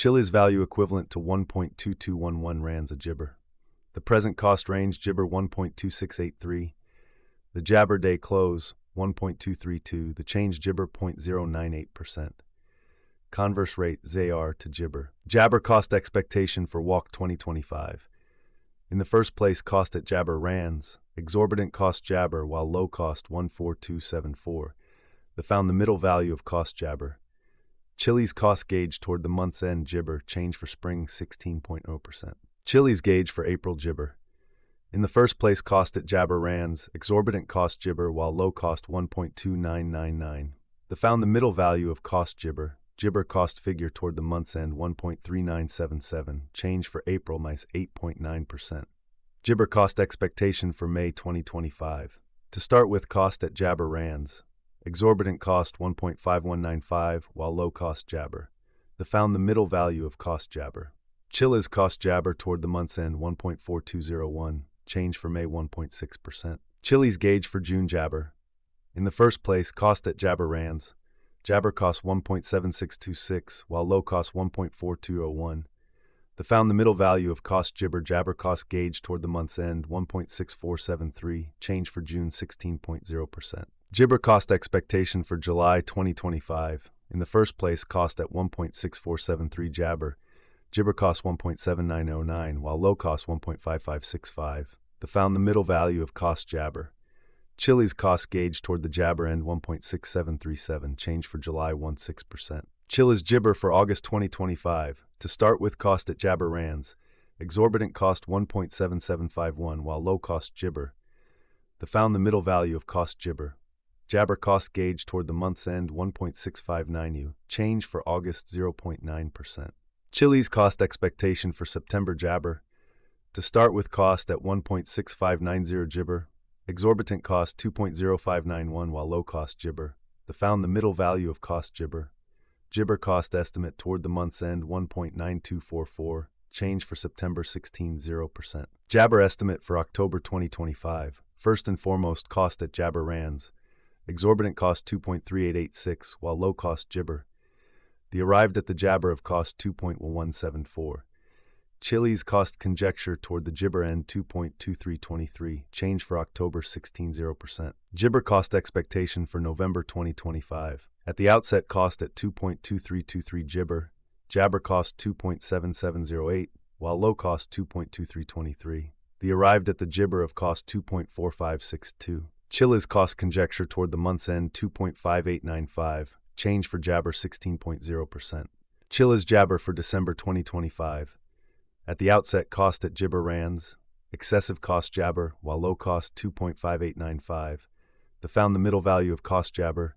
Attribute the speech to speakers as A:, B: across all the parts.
A: Chilliz value equivalent to 1.2211 rands a gibber. The present cost range gibber 1.2683. The jabber day close 1.232. The change gibber 0.098%. Converse rate ZAR to gibber. Jabber cost expectation for walk 2025. In the first place, cost at jabber rands. Exorbitant cost jabber, while low cost 14274. The found the middle value of cost jabber. Chilliz cost gauge toward the month's end gibber, change for spring 16.0%. Chilliz gauge for April gibber. In the first place, cost at jabber rands. Exorbitant cost gibber, while low cost 1.2999. The found the middle value of cost gibber. Gibber cost figure toward the month's end 1.3977, change for April minus 8.9%. Gibber cost expectation for May 2025. To start with, cost at jabber rands. Exorbitant cost 1.5195, while low cost jabber. The found the middle value of cost jabber. Chilliz cost jabber toward the month's end 1.4201, change for May 1.6%. Chilliz gauge for June jabber. In the first place, cost at jabber rands. Jabber cost 1.7626, while low cost 1.4201. The found the middle value of cost gibber. Jabber cost gauge toward the month's end 1.6473, change for June 16.0%. Gibber cost expectation for July 2025. In the first place, cost at 1.6473 jabber. Gibber cost 1.7909, while low cost 1.5565. The found the middle value of cost jabber. Chilliz cost gauge toward the jabber end 1.6737, change for July 16%. Chilliz gibber for August 2025. To start with, cost at jabber rands. Exorbitant cost 1.7751, while low cost gibber. The found the middle value of cost gibber. Jabber cost gauge toward the month's end 1.659U, change for August 0.9%. Chilliz cost expectation for September jabber. To start with, cost at 1.6590 gibber. Exorbitant cost 2.0591, while low cost gibber. The found the middle value of cost gibber. Gibber cost estimate toward the month's end 1.9244, change for September 16.0%. Jabber estimate for October 2025. First and foremost, cost at jabber rands. Exorbitant cost 2.3886, while low cost gibber. The arrived at the jabber of cost 2.1174. Chilliz cost conjecture toward the gibber end 2.2323, change for October 16.0%. Gibber cost expectation for November 2025. At the outset, cost at 2.2323 gibber. Jabber cost 2.7708, while low cost 2.2323. The arrived at the gibber of cost 2.4562. Chilliz cost conjecture toward the month's end 2.5895, change for jabber 16.0%. Chilliz jabber for December 2025. At the outset, cost at gibber rands. Excessive cost jabber, while low cost 2.5895. The found the middle value of cost jabber.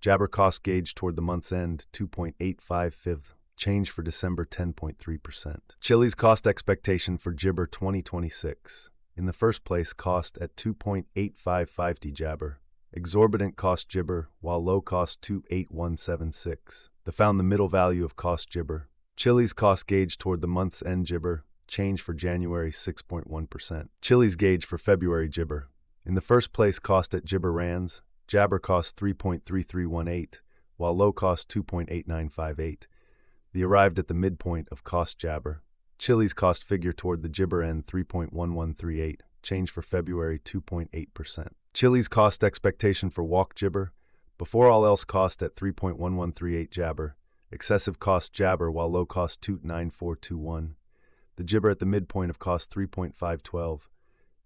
A: Jabber cost gauge toward the month's end 2.855, change for December 10.3%. Chilliz cost expectation for gibber 2026. In the first place, cost at 2.855 jabber. Exorbitant cost gibber, while low cost 28176. The found the middle value of cost gibber. Chilliz cost gauge toward the month's end gibber, change for January 6.1%. Chilliz gauge for February gibber. In the first place, cost at gibber rands. Jabber cost 3.3318, while low cost 2.8958. The arrived at the midpoint of cost jabber. Chilliz cost figure toward the gibber end 3.1138, change for February 2.8%. Chilliz cost expectation for walk gibber. Before all else, cost at 3.1138 jabber. Excessive cost jabber, while low cost 29421. The gibber at the midpoint of cost 3.512.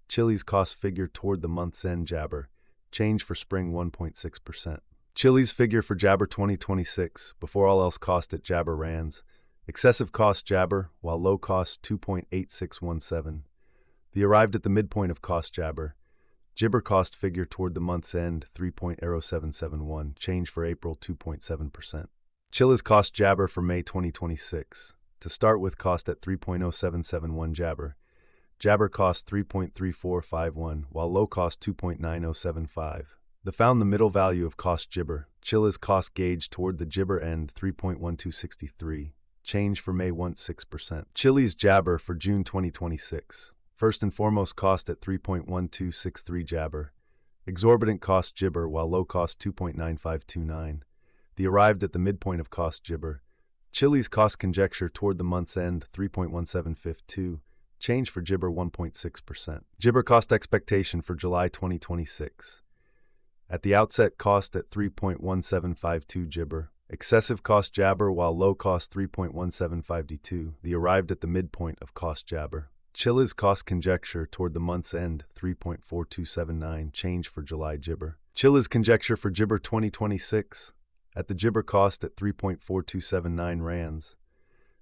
A: Chilliz cost figure toward the month's end jabber. Change for spring 1.6%. Chilliz figure for jabber 2026. Before all else, cost at jabber rands. Excessive cost jabber, while low cost 2.8617. The arrived at the midpoint of cost jabber. Gibber cost figure toward the month's end 3.0771. Change for April 2.7%. Chilliz cost jabber for May 2026. To start with, cost at 3.0771 jabber. Jabber cost 3.3451, while low cost 2.9075. The found the middle value of cost gibber. Chilliz cost gauge toward the gibber end 3.1263. Change for May 16%. Chilliz jabber for June 2026. First and foremost, cost at 3.1263 jabber. Exorbitant cost gibber, while low cost 2.9529. The arrived at the midpoint of cost gibber. Chilliz cost conjecture toward the month's end 3.1752, change for Gibber 1.6%. Gibber cost expectation for July 2026. At the outset, cost at 3.1752 Gibber. Excessive cost Jabber while low cost 3.1752. The arrived at the midpoint of cost Jabber. Chilliz cost conjecture toward the month's end 3.4279, change for July Gibber. Chilliz conjecture for Gibber 2026. At the Gibber cost at 3.4279 rands.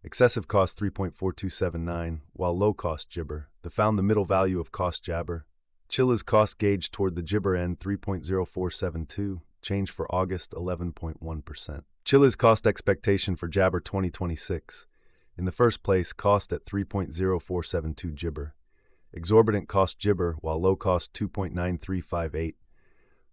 A: Excessive cost 3.4279, while low cost Gibber. The found the middle value of cost Jabber. Chilliz cost gauge toward the Gibber end 3.0472, change for August 11.1%. Chilliz cost expectation for Jabber 2026. In the first place, cost at 3.0472 Gibber. Exorbitant cost Gibber, while low cost 2.9358.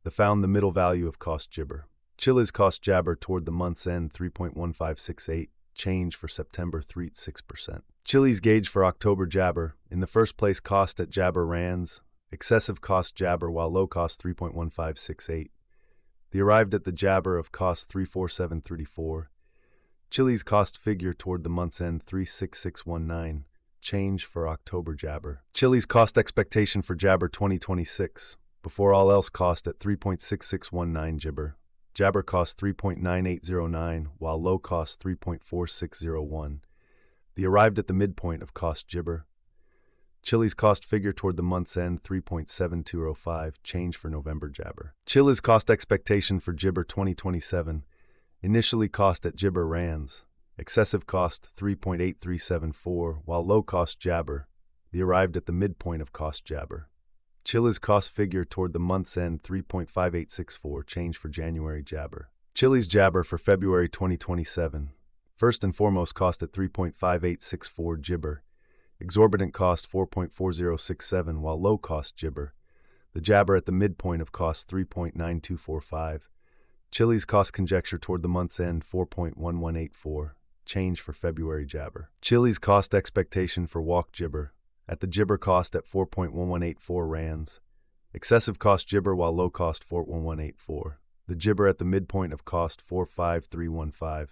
A: The found the middle value of cost Gibber. Chilliz cost Jabber toward the month's end 3.1568, change for September 3.6%. Chilliz gauge for October Jabber. In the first place, cost at Jabber rands. Excessive cost Jabber, while low cost 3.1568. The arrived at the Jabber of cost 34734. Chilliz cost figure toward the month's end 36619, change for October Jabber. Chilliz cost expectation for Jabber 2026. Before all else, cost at 3.6619 Gibber. Jabber cost 3.9809, while low cost 3.4601. The arrived at the midpoint of cost Gibber. Chilliz cost figure toward the month's end 3.7205, change for November Jabber. Chilliz cost expectation for Gibber 2027. Initially cost at Gibber rands. Excessive cost 3.8374, while low cost Jabber. The arrived at the midpoint of cost Jabber. Chilliz cost figure toward the month's end 3.5864, change for January Jabber. Chilliz Jabber for February 2027. First and foremost, cost at 3.5864 Gibber. Exorbitant cost 4.4067, while low cost Gibber. The Jabber at the midpoint of cost 3.9245. Chilliz cost conjecture toward the month's end 4.1184, change for February Jabber. Chilliz cost expectation for walk Gibber. At the Gibber cost at 4.1184 rands. Excessive cost Gibber, while low cost 4.1184. The Gibber at the midpoint of cost 45315.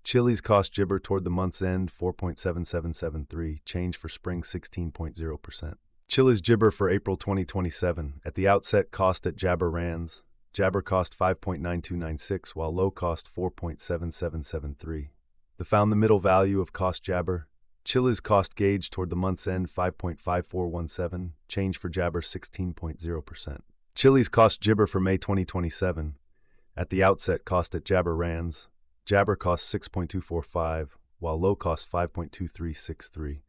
A: Chilliz cost Gibber toward the month's end 4.7773, change for spring 16.0%. Chilliz Gibber for April 2027. At the outset, cost at Jabber rands. Jabber cost 5.9296, while low cost 4.7773. The found the middle value of cost Jabber. Chilliz cost gauge toward the month's end 5.5417, change for Jabber 16.0%. Chilliz cost Gibber for May 2027. At the outset, cost at Jabber rands. Jabber cost 6.245, while low cost 5.2363.